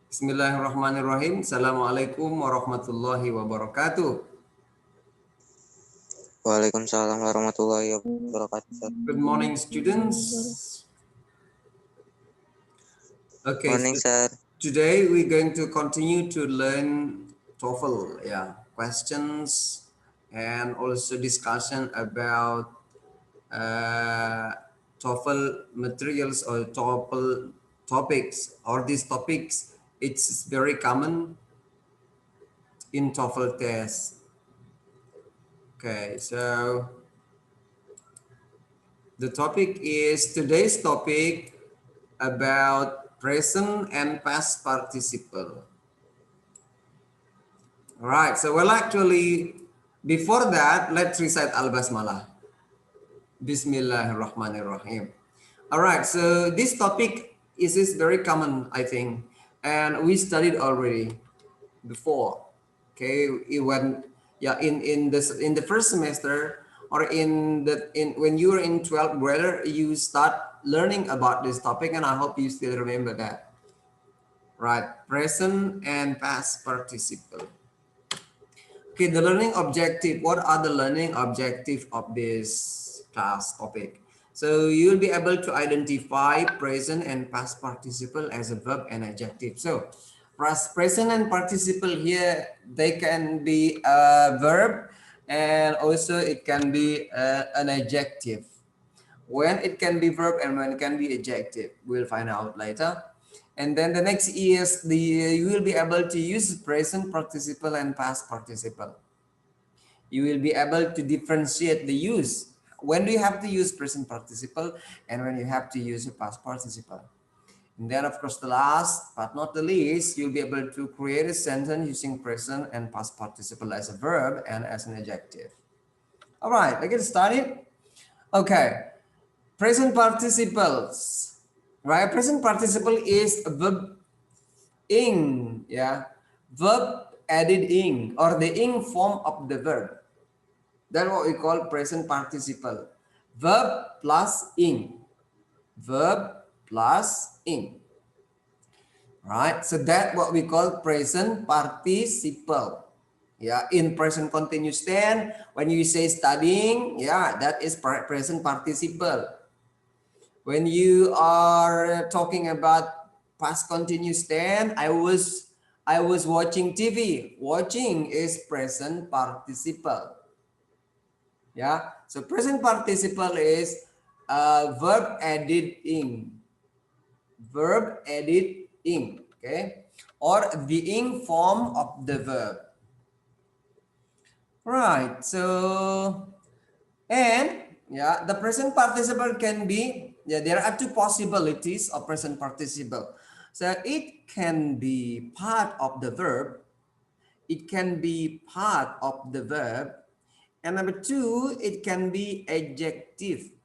Bismillahirrahmanirrahim. Assalamualaikum warahmatullahi wabarakatuh. Waalaikumsalam warahmatullahi wabarakatuh. Good morning, students. Okay, Morning, so sir. today we're going to continue to learn TOEFL, questions and also discussion about uh, TOEFL materials or TOEFL topics. Or these topics, it's very common in TOEFL tests. Okay, so the topic is today's topic about present and past participle. All right, so actually, before that, let's recite Al-Basmalah. Bismillahirrahmanirrahim. All right, so this topic is very common, I think, and we studied already before. Okay, in the first semester or when you were in 12th grade, you start learning about this topic, and I hope you still remember that. Right, present and past participle. Okay, the learning objective. What are the learning objective of this class topic? So you'll be able to identify present and past participle as a verb and adjective. So present and participle here, they can be a verb and also it can be an adjective. When it can be verb and when it can be adjective, we'll find out later. And then the next is you will be able to use present participle and past participle. You will be able to differentiate the use. When do you have to use present participle and when you have to use a past participle. And then of course the last but not the least, you'll be able to create a sentence using present and past participle as a verb and as an adjective. All right, let's get started. Okay, present participles, right? Present participle is a verb ing, verb added ing or the ing form of the verb. That's what we call present participle. Verb plus ing. Verb plus ing. Right? So that's what we call present participle. In present continuous tense, when you say studying, that is present participle. When you are talking about past continuous tense, I was watching TV. Watching is present participle. So present participle is verb added ing. Verb added ing, okay? Or the ing form of the verb. Right, so, and the present participle can be, there are two possibilities of present participle. So it can be part of the verb. It can be part of the verb. And number two, it can be adjective.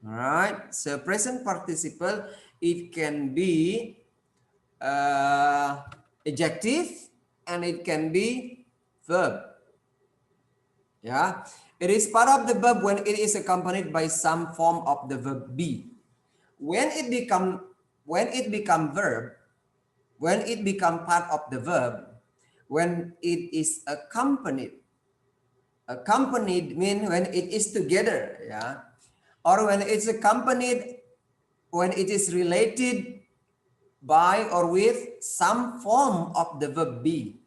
All right, so present participle, it can be adjective and it can be verb. It is part of the verb when it is accompanied by some form of the verb be. When it become verb, when it become part of the verb, when it is accompanied mean when it is together, or when it's accompanied, when it is related by or with some form of the verb be.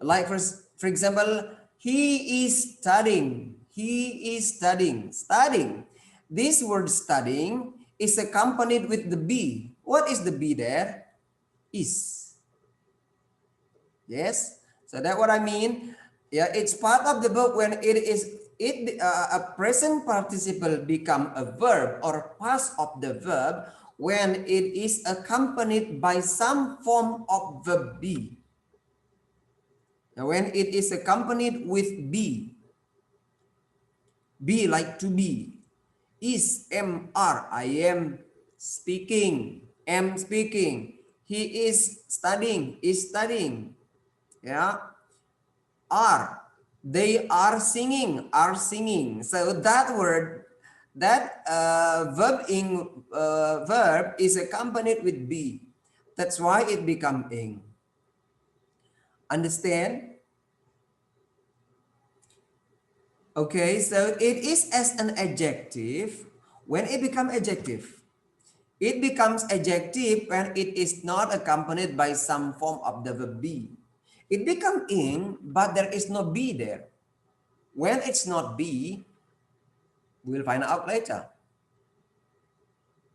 Like for example, he is studying. He is studying. Studying. This word studying is accompanied with the be. What is the be there? Is. Yes. So that's what I mean. It's part of the verb when a present participle become a verb or past of the verb when it is accompanied by some form of verb be. Now, when it is accompanied with be like to be, is MR, I am speaking, am speaking, he is studying, is studying, are, they are singing, are singing. So that word that verb is accompanied with be. That's why it become ing. Understand? Okay, so it is as an adjective. When it becomes adjective, it becomes adjective when it is not accompanied by some form of the verb be. It becomes ing, but there is no be there. When it's not be, we'll find out later.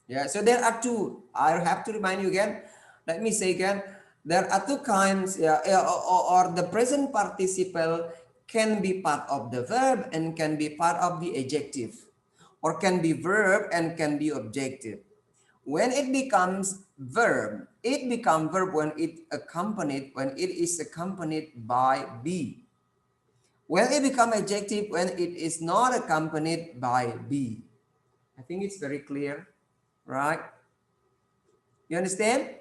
Yeah, so there are two. I have to remind you again. Let me say again. There are two kinds, yeah, or the present participle can be part of the verb and can be part of the adjective, or can be verb and can be objective. When it becomes verb, it becomes verb when it is accompanied by be. When it becomes adjective when it is not accompanied by be. I think it's very clear, right? You understand?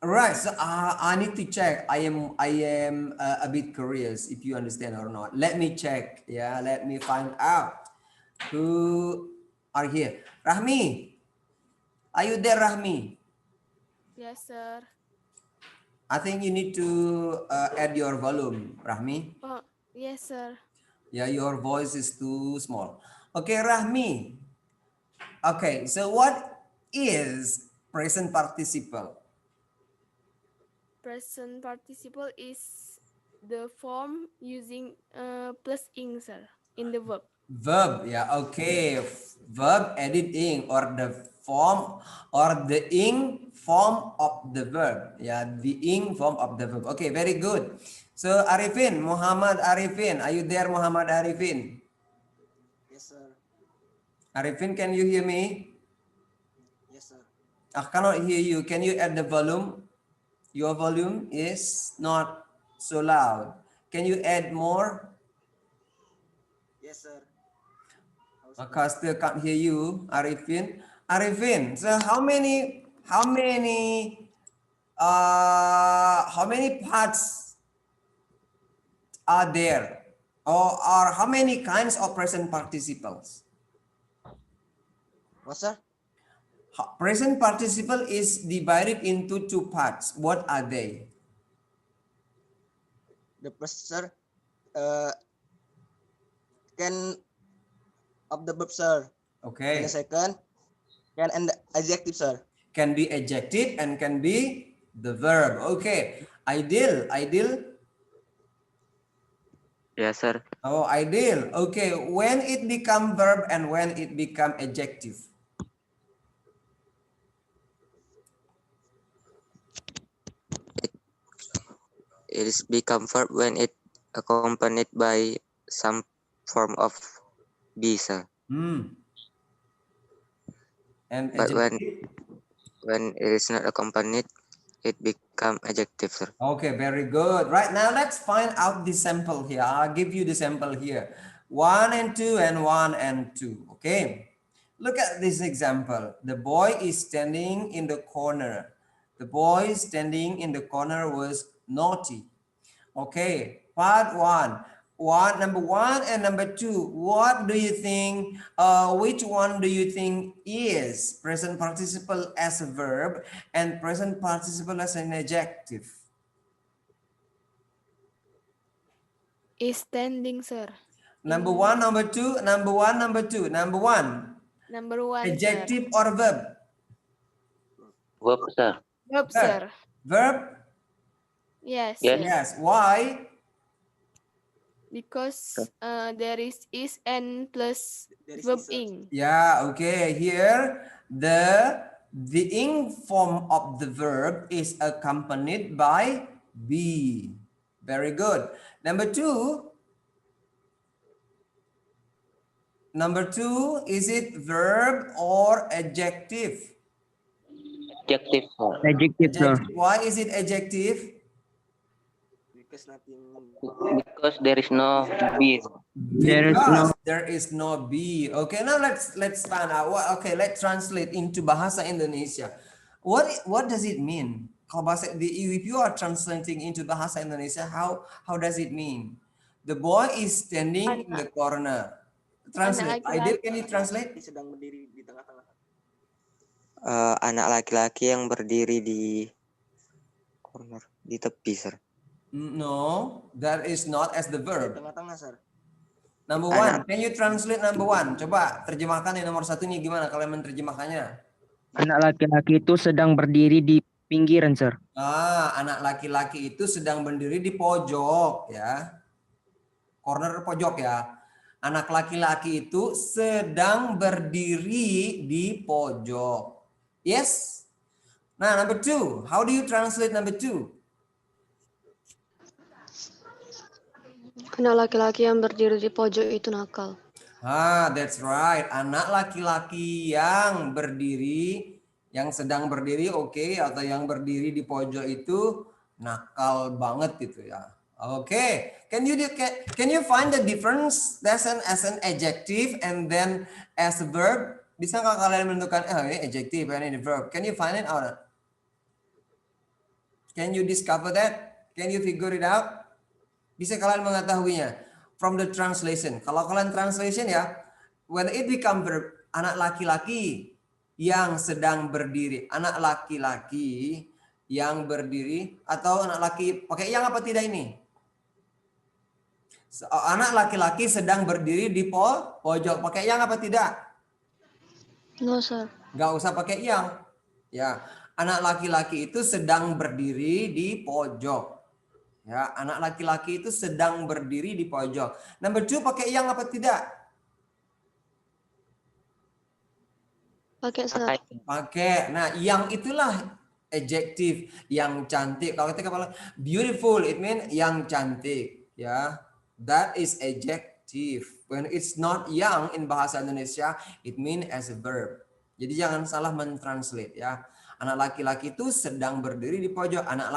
Right. So I need to check. I am a bit curious if you understand or not. Let me check. Yeah. Let me find out who are here. Rahmi, are you there, Rahmi? Yes, sir. I think you need to add your volume, Rahmi. Oh, yes, sir. Yeah, your voice is too small. Okay, Rahmi. Okay, so what is present participle? Present participle is the form using plus ing, sir, in the verb. Verb, yeah, okay. Verb editing or the form or the ing form of the verb. Yeah, the ing form of the verb. Okay, very good. So Arifin, Muhammad Arifin, are you there, Muhammad Arifin? Yes, sir. Arifin, can you hear me? Yes, sir. I cannot hear you. Can you add the volume? Your volume is not so loud. Can you add more? Yes, sir. I still can't hear you, Arifin. Arifin, so how many parts are there? Or how many kinds of present participles? What, sir? Present participle is divided into two parts. What are they? The first, sir, can of the verb, sir. And the Okay. second, can and the adjective, sir. Can be adjective and can be the verb. Okay. Ideal. Yes, sir. Oh, ideal. Okay. When it become verb and when it become adjective. It is become verb when it accompanied by some form of be, sir. And But adjective. when it is not accompanied, it become adjective, sir. Okay, very good. Right now, let's find out the sample here. I'll give you the sample here. 1 and 2 and 1 and 2. Okay. Look at this example. The boy is standing in the corner. The boy standing in the corner was naughty. Okay, part number one and number two. What do you think? Which one do you think is present participle as a verb and present participle as an adjective? Is standing, sir. Number one, number two, number one, number two. Number one, Number one, adjective sir. or verb? Verb, sir. Verb, Verb. sir. Verb? Yes, Yes. sir. Yes. Why? Because there is and plus There is verb is, sir. ing. Yeah, okay. Here, the ing form of the verb is accompanied by be. Very good. Number two, is it verb or adjective? Adjective, sir. Adjective, sir. Adjective. Why is it adjective? Because nothing. Because there is no be. There is no. Because there is no be. Okay, now let's find out. Okay, let's translate into Bahasa Indonesia. What does it mean? Kalau if you are translating into Bahasa Indonesia, how does it mean? The boy is standing in the corner. Translate. laki-laki. Aidil, can you translate? Sedang berdiri di tengah-tengah. Anak laki-laki yang berdiri di corner, di tepi, sir. No, that is not as the Di verb. tengah-tengah, sir. Number one, can you translate number one? Coba terjemahkan yang nomor satu ini gimana kalian menerjemahkannya? Anak laki-laki itu sedang berdiri di pinggiran, sir. Anak laki-laki itu sedang berdiri di pojok ya. Corner pojok ya. Anak laki-laki itu sedang berdiri di pojok. Yes? Nah, number two. How do you translate number two? Anak laki-laki yang berdiri di pojok itu nakal. That's right. Anak laki-laki yang berdiri, yang sedang berdiri, oke, atau yang berdiri di pojok itu nakal banget gitu ya. Oke, can you find the difference as an adjective and then as a verb? Bisa nggak kalian menentukan ini adjective ini verb? Can you find it out? Can you discover that? Can you figure it out? Bisa kalian mengetahuinya from the translation. Kalau kalian translation ya, when it become verb, anak laki-laki yang sedang berdiri, anak laki-laki yang berdiri, atau anak laki pakai yang apa tidak ini? Anak laki-laki sedang berdiri di pojok, pakai yang apa tidak? No, sir. Nggak usah pakai yang. Ya, anak laki-laki itu sedang berdiri di pojok. Ya, anak laki-laki itu sedang berdiri di pojok. Number two, pakai yang apa tidak? Pakai, sir. Pakai. Nah, yang itulah adjective, yang cantik. Kalau kita bilang beautiful, it means yang cantik. Ya, that is adjective. When it's not yang in bahasa Indonesia, it means as a verb. Jadi jangan salah mentranslate ya. Anak laki-laki itu sedang berdiri di pojok. Anak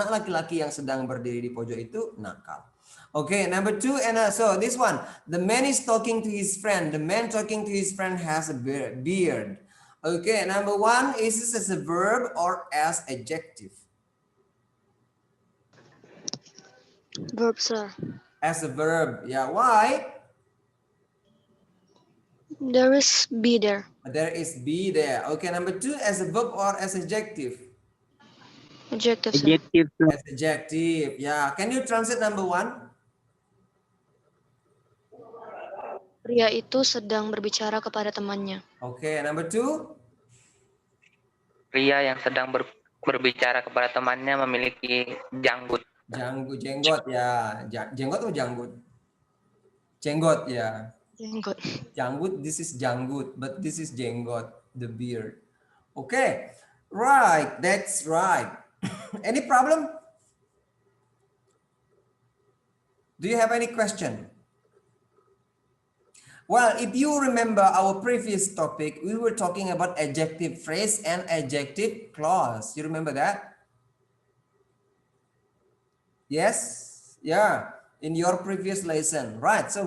laki-laki yang sedang berdiri di pojok itu nakal. Okay, number two, and so this one, the man is talking to his friend. The man talking to his friend has a beard. Okay, number one, is this as a verb or as adjective? Verb, sir. As a verb, yeah. Why? There is be there. There is be there. Okay, number two, as a verb or as adjective? Adjective, sir. Adjective, sir. As adjective, yeah. Can you translate number one? Pria itu sedang berbicara kepada temannya. Okay, number two? Pria yang sedang berbicara kepada temannya memiliki janggut. Jenggot ya. Jenggot atau janggut? Jenggot ya. Jenggot. Janggut, this is janggut, but this is jenggot, the beard. Okay, right, that's right. Any problem? Do you have any question? Well, if you remember our previous topic, we were talking about adjective phrase and adjective clause. You remember that? Yes? Yeah. In your previous lesson, right? So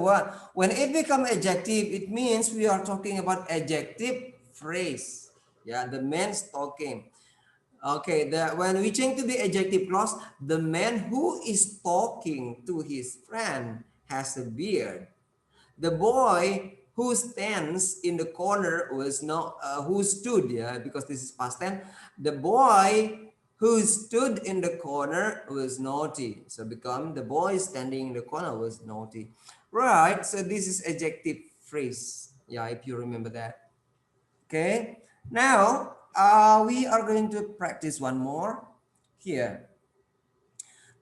when it becomes adjective, it means we are talking about adjective phrase. Yeah, the man's talking. Okay, when we change to the adjective clause, the man who is talking to his friend has a beard. The boy who stands in the corner was who stood, yeah, because this is past tense. The boy who stood in the corner was naughty. So become the boy standing in the corner was naughty. Right, so this is adjective phrase. Yeah, if you remember that. Okay, now we are going to practice one more here.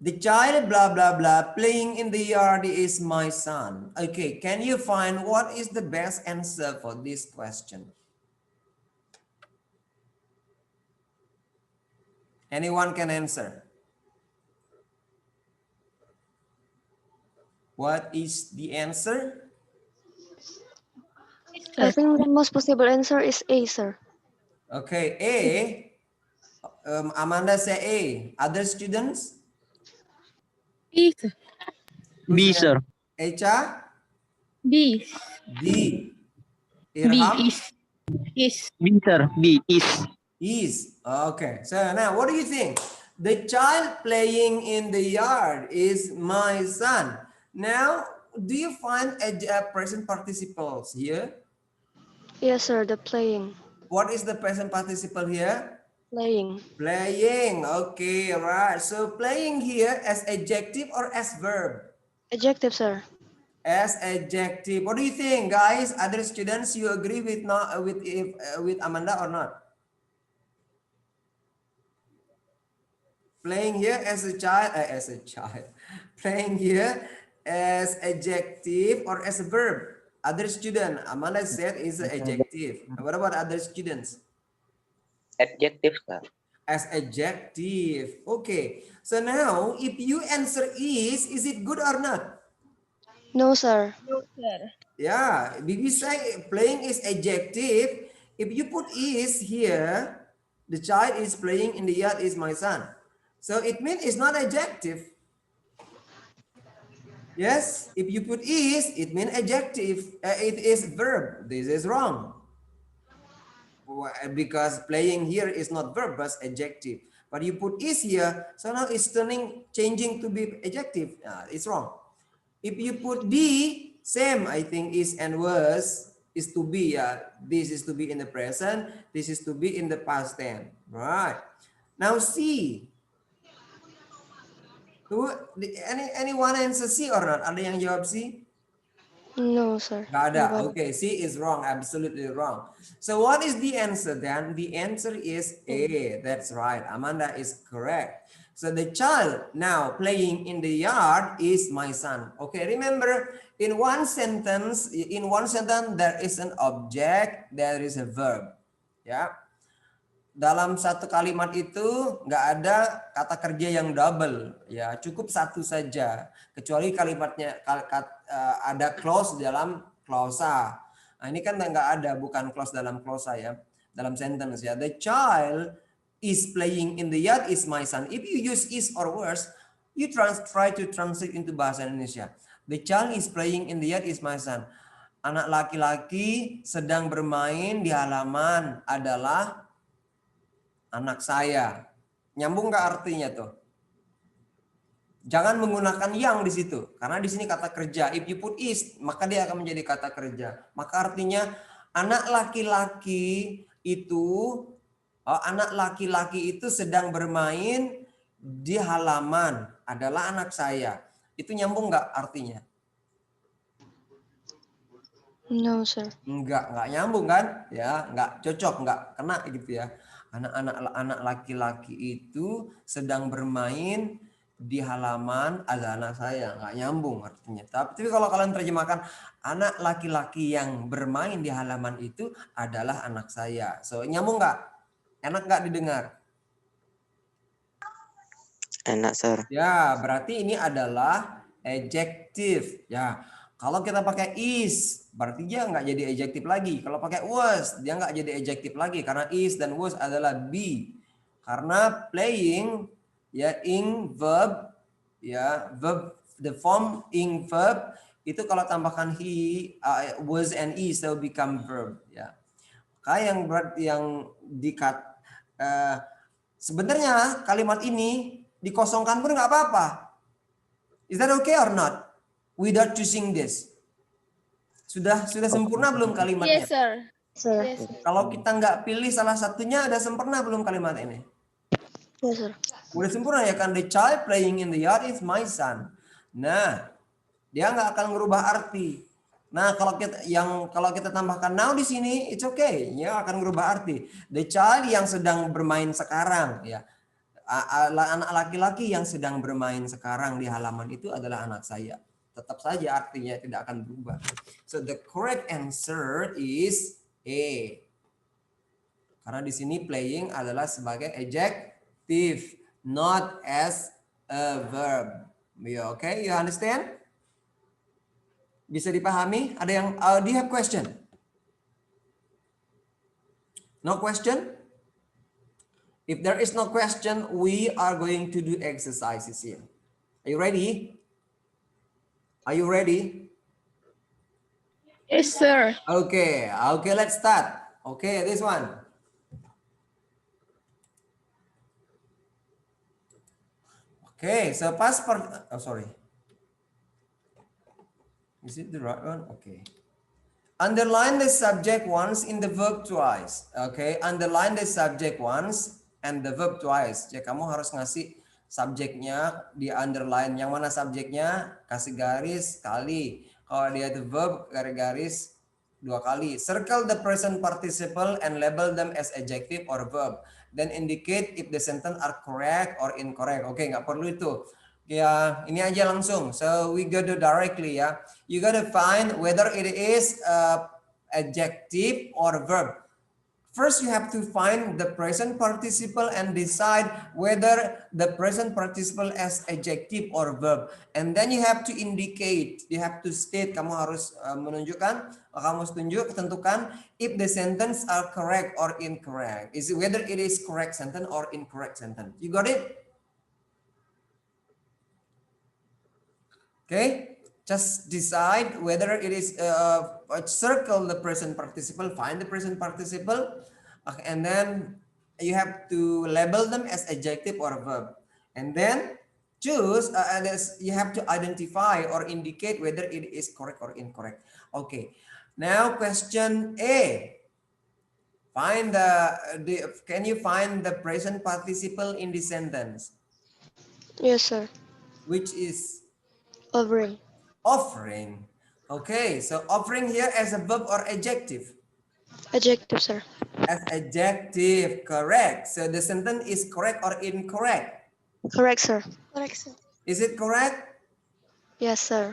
The child blah, blah, blah playing in the yard is my son. Okay, can you find what is the best answer for this question? Anyone can answer. What is the answer? I think the most possible answer is A, sir. Okay, A. Amanda say A. Other students? B, sir. B, sir. Echa? B. D. B Irham? is. B, sir. B is. Is. Okay. So now what do you think? The child playing in the yard is my son. Now do you find present participles here? Yes, sir. The playing. What is the present participle here? Playing. Playing. Okay, right. So playing here as adjective or as verb? Adjective, sir. As adjective. What do you think, guys? Other students, you agree with with Amanda or not? Playing here as a child, playing here as adjective or as a verb. Other student, Amanda said is an adjective. What about other students? Adjektif, Sir. As adjective. Okay. So now, if you answer is it good or not? No, sir. No, sir. Yeah, if you say playing is adjective, if you put is here, the child is playing in the yard is my son. So it means it's not adjective. Yes, if you put is, it means adjective. It is verb. This is wrong. Because playing here is not verb, but adjective. But you put is here, so now it's changing to be adjective. It's wrong. If you put be, same, I think is and was is to be. This is to be in the present. This is to be in the past tense. Right. Now C. Anyone answer C or not? Ada yang jawab C? No, sir. Gak ada. Nobody. Okay, C is wrong. Absolutely wrong. So what is the answer then? The answer is A. That's right. Amanda is correct. So the child now playing in the yard is my son. Okay, remember in one sentence there is an object, there is a verb. Ya. Dalam satu kalimat itu nggak ada kata kerja yang double, ya cukup satu saja. Kecuali kalimatnya ada clause dalam klausa. Nah, ini kan nggak ada, bukan clause dalam klausa ya, dalam sentence ya. The child is playing in the yard is my son. If you use is or was, you try to translate into bahasa Indonesia. The child is playing in the yard is my son. Anak laki-laki sedang bermain di halaman adalah anak saya. Nyambung nggak artinya tuh? Jangan menggunakan yang di situ, karena di sini kata kerja. If you put is, maka dia akan menjadi kata kerja. Maka artinya anak laki-laki itu sedang bermain di halaman adalah anak saya. Itu nyambung nggak artinya? No, sir. Nggak nyambung kan? Ya, nggak cocok, nggak kena gitu ya. Anak laki-laki itu sedang bermain di halaman adalah anak saya, nggak nyambung artinya. Tapi kalau kalian terjemahkan anak laki-laki yang bermain di halaman itu adalah anak saya, so nyambung nggak? Enak nggak didengar? Enak, Sir. Ya, berarti ini adalah adjective. Ya, kalau kita pakai is, berarti dia nggak jadi adjective lagi. Kalau pakai was, dia nggak jadi adjective lagi karena is dan was adalah be. Karena playing ya ing verb ya verb, the form ing verb itu kalau tambahkan he, was and is so become verb ya. Maka yang sebenarnya kalimat ini dikosongkan pun nggak apa-apa. Is that okay or not? Without choosing this. Sudah sempurna belum kalimatnya? Yes, sir. Sir. Yes. Kalau kita nggak pilih salah satunya, ada sempurna belum kalimat ini? Yes, sir. Udah sempurna ya kan? The child playing in the yard is my son. Nah, dia nggak akan merubah arti. Nah, kalau kita tambahkan now di sini, it's okay. Ya akan merubah arti. The child yang sedang bermain sekarang, ya. Anak laki-laki yang sedang bermain sekarang di halaman itu adalah anak saya. Tetap saja artinya tidak akan berubah. So the correct answer is A. Karena di sini playing adalah sebagai adjective, not as a verb. Yeah, okay, you understand? Bisa dipahami? Ada yang do you have question? No question? If there is no question, we are going to do exercises here. Are you ready? Are you ready? Yes, sir. Okay, let's start. Okay, this one. Okay, so past perfect. Oh, sorry. Is it the right one? Okay. Underline the subject once in the verb twice. Okay, underline the subject once and the verb twice. Jadi kamu harus ngasih subjeknya di underline. Yang mana subjeknya? Kasih garis sekali. Kalau dia the verb, garis 2 kali. Circle the present participle and label them as adjective or verb. Then indicate if the sentence are correct or incorrect. Oke, nggak perlu itu. Ya, ini aja langsung. So we go to directly ya. You gotta find whether it is adjective or verb. First, you have to find the present participle and decide whether the present participle as adjective or verb. And then you have to indicate, you have to state, kamu harus menunjukkan, kamu harus tentukan if the sentence are correct or incorrect. Is it whether it is correct sentence or incorrect sentence. You got it? Okay, just decide whether it is circle the present participle, find the present participle, and then you have to label them as adjective or verb, and then choose. You have to identify or indicate whether it is correct or incorrect. Okay, now question A. Find can you find the present participle in the sentence? Yes, sir. Which is Offering. offering. Okay, so offering here as a verb or adjective? Adjective, sir. As adjective, correct. So the sentence is correct or incorrect? Correct, sir. Correct, sir. Is it correct? Yes, sir.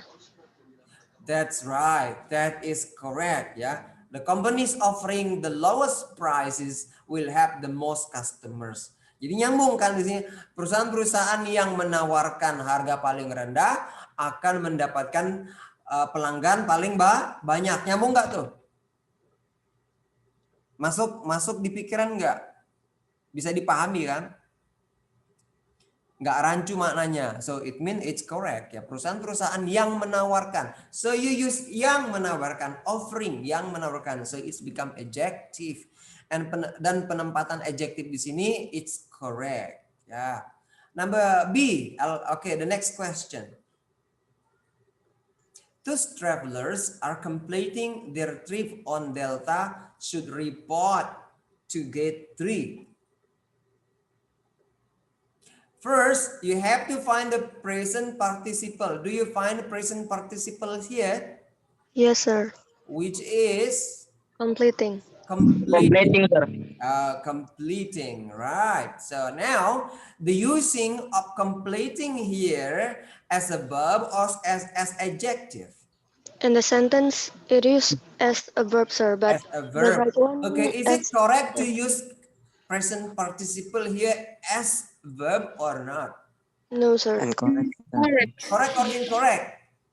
That's right. That is correct. Yeah. The companies offering the lowest prices will have the most customers. Jadi nyambung kan di sini. Perusahaan-perusahaan yang menawarkan harga paling rendah akan mendapatkan pelanggan paling banyak. Nyambung nggak tuh? Masuk di pikiran nggak? Bisa dipahami kan? Nggak rancu maknanya. So it means it's correct ya. Perusahaan-perusahaan yang menawarkan. So you use yang menawarkan, offering yang menawarkan. So it's become adjective. Dan penempatan adjective di sini it's correct ya. Number B. Okay, the next question. Two travelers are completing their trip on Delta should report to gate 3. First, you have to find the present participle. Do you find the present participle here? Yes, sir. Which is? Completing. Completing, sir. Completing, right. So now, the using of completing here as a verb or as adjective? In the sentence, it is as a verb, sir. But As a verb. the right one Okay, is it correct to use present participle here as verb or not? No, sir. Incorrect. Correct or incorrect?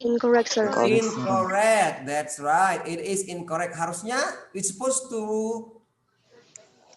Incorrect, sir. Incorrect. That's right. It is incorrect. Harusnya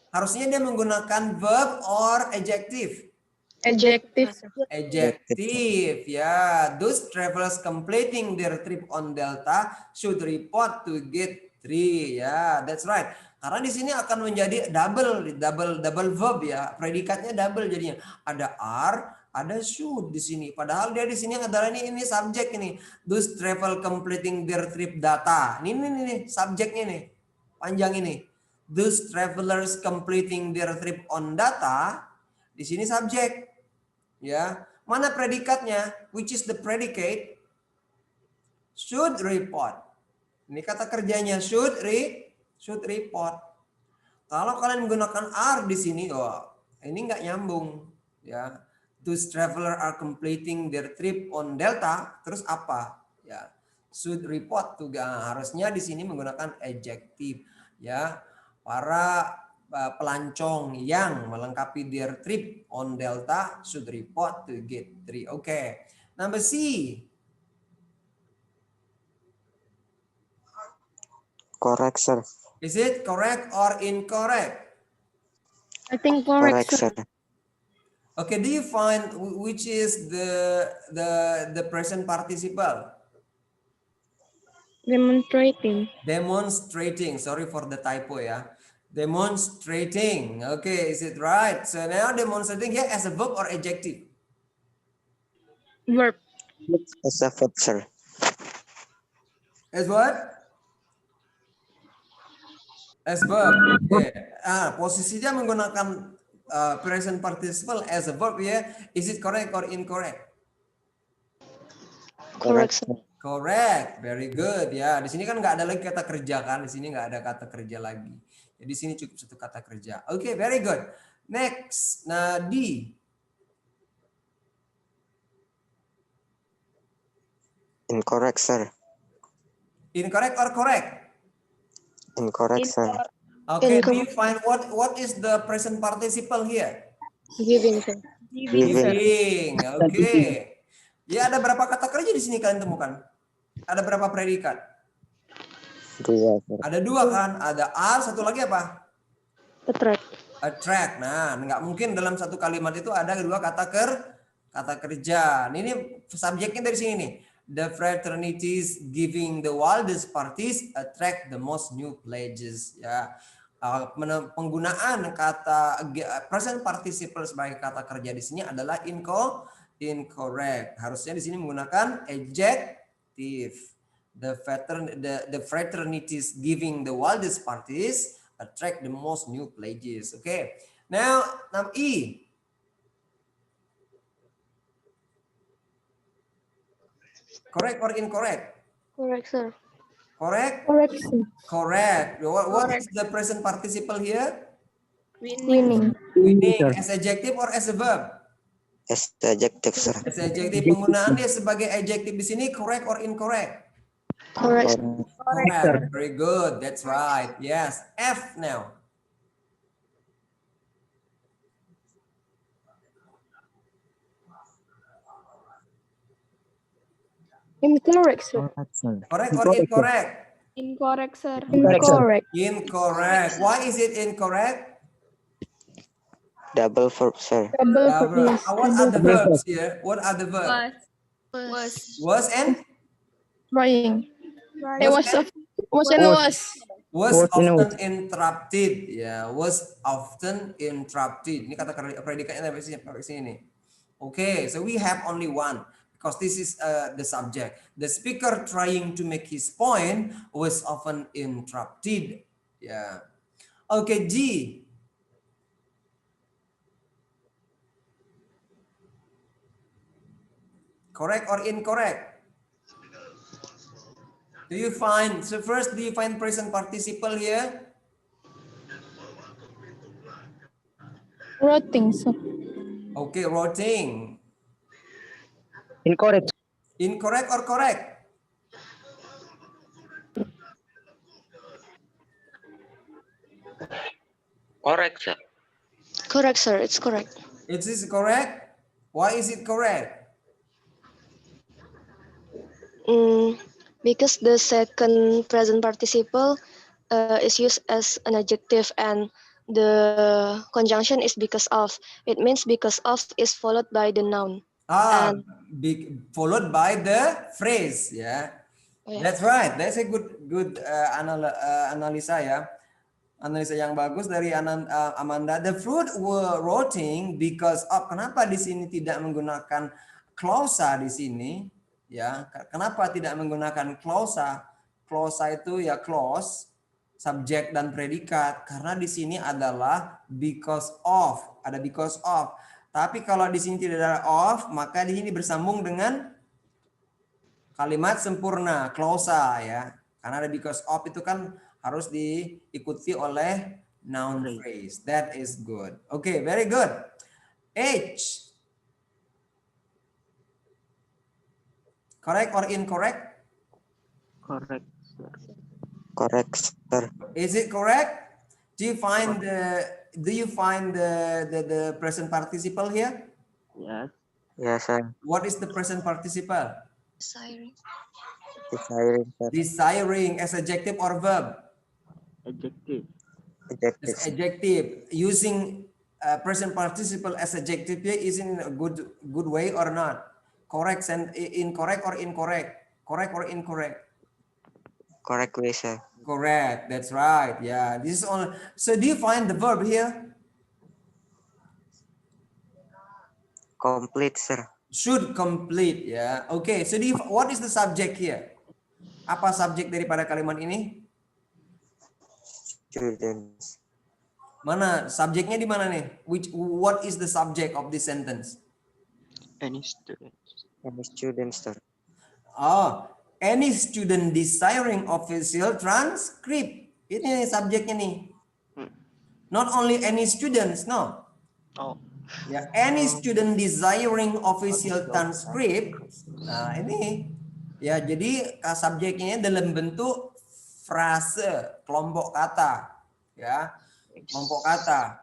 harusnya dia menggunakan verb or adjective. Adjective. Adjective. Yeah. Those travelers completing their trip on Delta should report to gate 3. Yeah, that's right. Karena di sini akan menjadi double verb ya. Predikatnya double jadinya. Ada are, ada should di sini. Padahal dia di sini adalah ini subjek ini. Those travel completing their trip data. Ini subjeknya nih. Panjang ini. Those travelers completing their trip on data. Di sini subjek. Ya. Mana predikatnya? Which is the predicate? Should report. Ini kata kerjanya should report. Kalau kalian menggunakan are di sini, ini nggak nyambung. Ya. Those traveler are completing their trip on Delta, terus apa? Ya, should report juga harusnya di sini menggunakan adjective. Ya, para pelancong yang melengkapi their trip on Delta should report to gate 3. Okay. Number C. Correct, sir. Is it correct or incorrect? I think correct, Correct, sir. Okay, do you find which is the present participle? Demonstrating. Demonstrating. Sorry for the typo ya. Demonstrating. Okay, is it right? So now demonstrating here as a verb or adjective? Verb. As a verb, sir. As what? As verb. Okay. Posisinya menggunakan present participle as a verb ya. Is it correct or incorrect? Correct, sir. Correct. Very good ya. Di sini kan nggak ada lagi kata kerja kan? Di sini nggak ada kata kerja lagi. Jadi di sini cukup satu kata kerja. Oke, very good. Next, nah D. Incorrect, sir. Incorrect or correct? Incorrect, sir. Okay, do you Incorrect. find what is the present participle here? Giving, sir. Giving. Okay. Ya, ada berapa kata kerja di sini kalian temukan? Ada berapa predikat? 2, sir. Ada 2 kan? Ada are, satu lagi apa? Attract. Attract. Nah, nggak mungkin dalam satu kalimat itu ada 2 kata kerja. Ini subjeknya dari sini nih. The fraternities giving the wildest parties attract the most new pledges. Ya, penggunaan kata present participle sebagai kata kerja di sini adalah incorrect. Harusnya di sini menggunakan adjective. The fraternities giving the wildest parties attract the most new pledges. Okay. Now, E. Correct or incorrect? Correct, sir. Correct? Correct, sir. Correct. What is the present participle here? Winning. Winning as adjective or as a verb? As adjective, sir. As adjective. Penggunaan dia sebagai adjective di sini correct or incorrect? Correct. Correct. Very good. That's right. Yes. F now. Incorrect, sir. Correct or incorrect? Incorrect, sir. Incorrect. Incorrect. Why is it incorrect? Double verb, sir. Double verb, yes. What are the verbs here? What are the verbs? Was. Was and Trying. It Was was and was. was Was and often interrupted. Ya, was often interrupted. Ini kata predikatnya dari sini nih. Okay, so we have only one because this is the subject. The speaker trying to make his point was often interrupted. Ya. Okay, G. Correct or incorrect? Do you find, so first, do you find present participle here? Rotting, sir. Okay, rotting. Incorrect. Incorrect or correct? Correct, sir. Correct, sir. It's correct. Is this correct? Why is it correct? Because the second present participle is used as an adjective and the conjunction is because of. It means because of is followed by the noun. Followed by the phrase, yeah. Oh, yeah. That's right. That's a good analisa ya. Analisa yang bagus dari Amanda. The fruit were rotting because of. Kenapa di sini tidak menggunakan clausa di sini? Ya, kenapa tidak menggunakan clausa? Clausa itu ya clause, subjek dan predikat. Karena di sini adalah because of, ada because of. Tapi kalau di sini tidak ada of, maka di sini bersambung dengan kalimat sempurna, clausa ya. Karena ada because of itu kan harus diikuti oleh noun phrase. That is good. Okay, very good. H. Correct or incorrect? Correct, sir. Correct, sir. Is it correct? Do you find the present participle here? Yes. Yes, sir. What is the present participle? Desiring. Desiring, sir. Desiring as adjective or verb? Adjective. Adjective. As adjective. Using present participle as adjective here is in a good way or not? Correct and incorrect or incorrect? Correct or incorrect? Correct way, sir. Correct. That's right. Yeah. This is all. So do you find the verb here? Complete, sir. Should complete. Yeah. Okay. So what is the subject here? Apa subjek daripada kalimat ini? Students. Mana subjeknya di mana nih? What is the subject of this sentence? Any student. Any students, sir. Oh, any student desiring official transcript. Ini subjeknya nih. Not only any students, no. Oh. Ya, any student desiring official transcript. Nah, ini ya jadi subjeknya dalam bentuk frase, kelompok kata, ya. Kelompok kata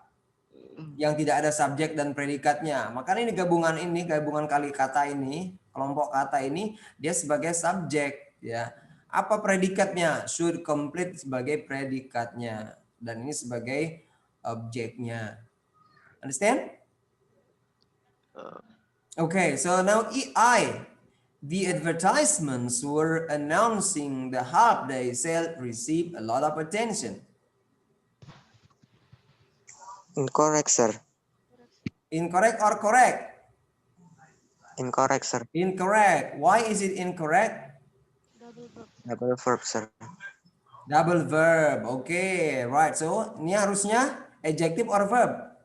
yang tidak ada subjek dan predikatnya. Makanya ini gabungan kali kata ini, kelompok kata ini dia sebagai subjek, ya. Apa predikatnya? Should complete sebagai predikatnya dan ini sebagai objeknya. Understand? Okay, so now I. The advertisements were announcing the half day sale received a lot of attention. Incorrect, sir. Incorrect or correct? Incorrect, sir. Incorrect. Why is it incorrect? Double verb, sir. Double verb. Okay, right. So ini harusnya adjective or verb?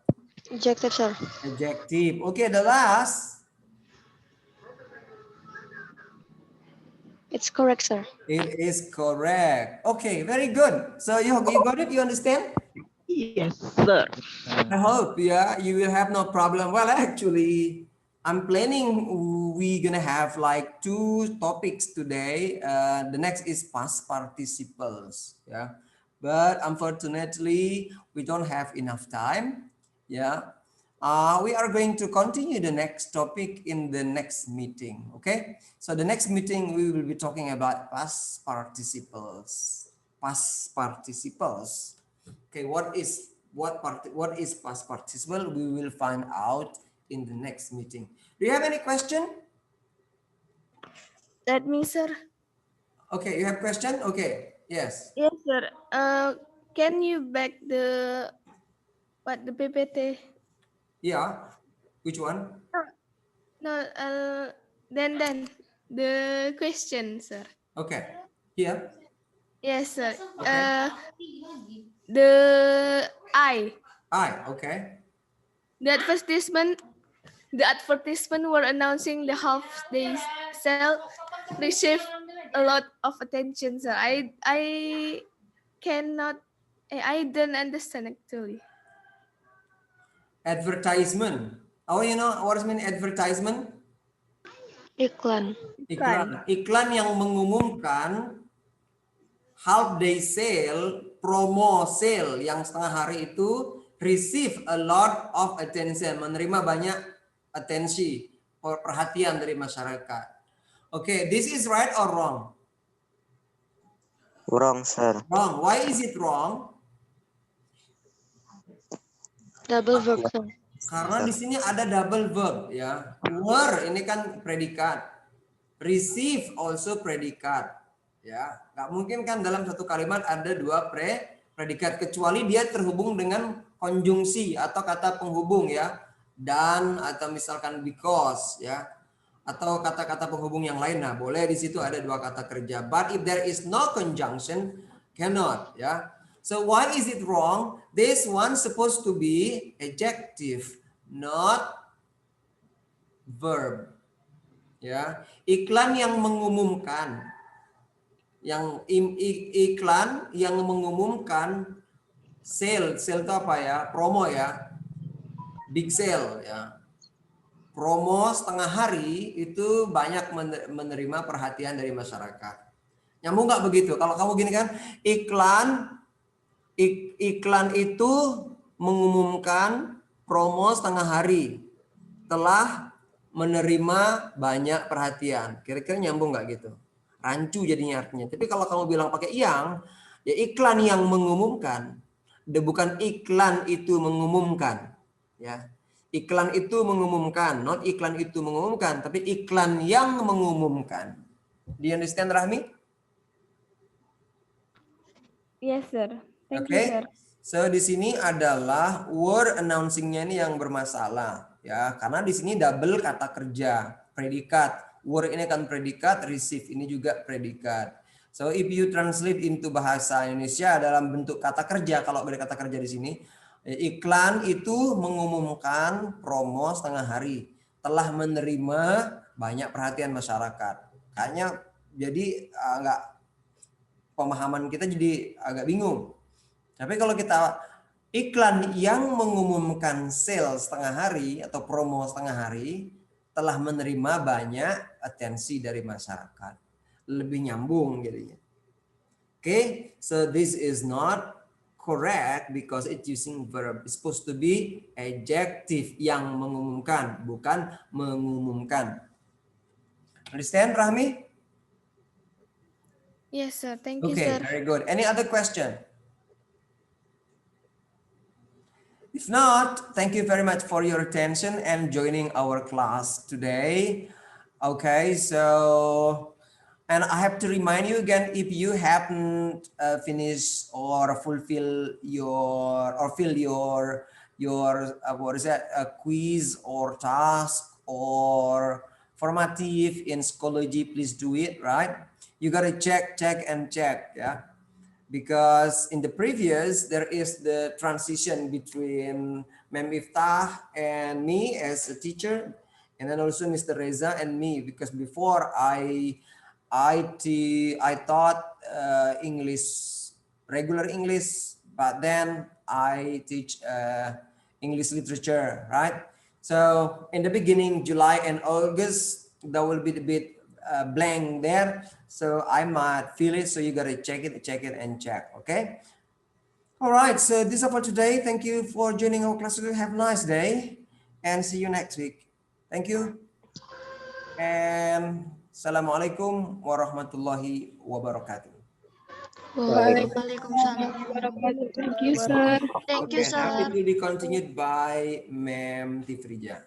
Adjective, sir. Adjective. Okay, the last. It's correct, sir. It is correct. Okay, very good. So you got it? You understand? Yes, sir. I hope, yeah, you will have no problem. Well, actually, I'm planning we're gonna have like 2 topics today. The next is past participles, yeah. But unfortunately, we don't have enough time, yeah. We are going to continue the next topic in the next meeting, okay? So the next meeting, we will be talking about past participles. Past participles. Okay, what is past participle? We will find out in the next meeting. Do you have any question? Let me, sir. Okay, you have question? Okay, yes. Yes, sir. Can you back the PPT? Yeah, which one? No, then the question, sir. Okay, here. Yes, sir. Okay. The Okay. the advertisement were announcing the half day sale received a lot of attention, sir. I don't understand actually. Advertisement. Oh, you know what does mean advertisement? Iklan. Iklan yang mengumumkan half day sale, promo sale yang setengah hari itu receive a lot of attention, menerima banyak atensi, perhatian dari masyarakat. Okay, this is right or wrong? Wrong, sir. Wrong. Why is it wrong? Double verb, sir. Karena di sini ada double verb, ya. Were ini kan predikat, receive also predikat, ya. Nggak mungkin kan dalam satu kalimat ada 2 predikat kecuali dia terhubung dengan konjungsi atau kata penghubung, ya, dan atau misalkan because, ya, atau kata-kata penghubung yang lain. Nah, boleh di situ ada 2 kata kerja. But if there is no conjunction, cannot, ya. So why is it wrong? This one supposed to be adjective, not verb. Ya, iklan yang mengumumkan, iklan yang mengumumkan sale itu apa ya? Promo ya, big sale ya. Promo setengah hari itu banyak menerima perhatian dari masyarakat. Nyambung nggak begitu? Kalau kamu gini kan, iklan itu mengumumkan promo setengah hari telah menerima banyak perhatian. Kira-kira nyambung nggak gitu? Rancu jadinya artinya. Tapi kalau kamu bilang pakai yang, ya iklan yang mengumumkan, bukan iklan itu mengumumkan. Ya, iklan itu mengumumkan, not iklan itu mengumumkan, tapi iklan yang mengumumkan. Do you understand, Rahmi? Yes, sir. Thank Oke. you, sir. So di sini adalah word announcing-nya ini yang bermasalah, ya, karena di sini double kata kerja, predikat. Word ini kan predikat, receive ini juga predikat. So if you translate into bahasa Indonesia dalam bentuk kata kerja, kalau ada kata kerja di sini, iklan itu mengumumkan promo setengah hari, telah menerima banyak perhatian masyarakat. Kayaknya jadi agak pemahaman kita jadi agak bingung. Tapi kalau kita iklan yang mengumumkan sale setengah hari atau promo setengah hari telah menerima banyak atensi dari masyarakat. Lebih nyambung jadinya. Okay, so this is not correct because it's using verb. It's supposed to be adjective yang mengumumkan, bukan mengumumkan. Understand, Rahmi? Yes, sir. Thank you, Okay, sir. very good. Any other question? If not, thank you very much for your attention and joining our class today. Okay, so, and I have to remind you again, if you haven't finished or fulfill your, or fill your what is that, a quiz or task or formative in Schoology, please do it, right? You got to check, yeah. Because in the previous, there is the transition between Ma'am Iftah and me as a teacher, and then also Mr. Reza and me, because before I taught English, regular English, but then I teach English literature, right? So in the beginning, July and August, there will be a bit blank there. So I might fill it. So you got to check it and check. Okay. All right. So this is all for today. Thank you for joining our class today. Have a nice day and see you next week. Thank you. And Assalamualaikum warahmatullahi wabarakatuh. Waalaikumsalam. Thank you, sir. Thank you, And happy sir. to be continued by Ma'am Tifrija.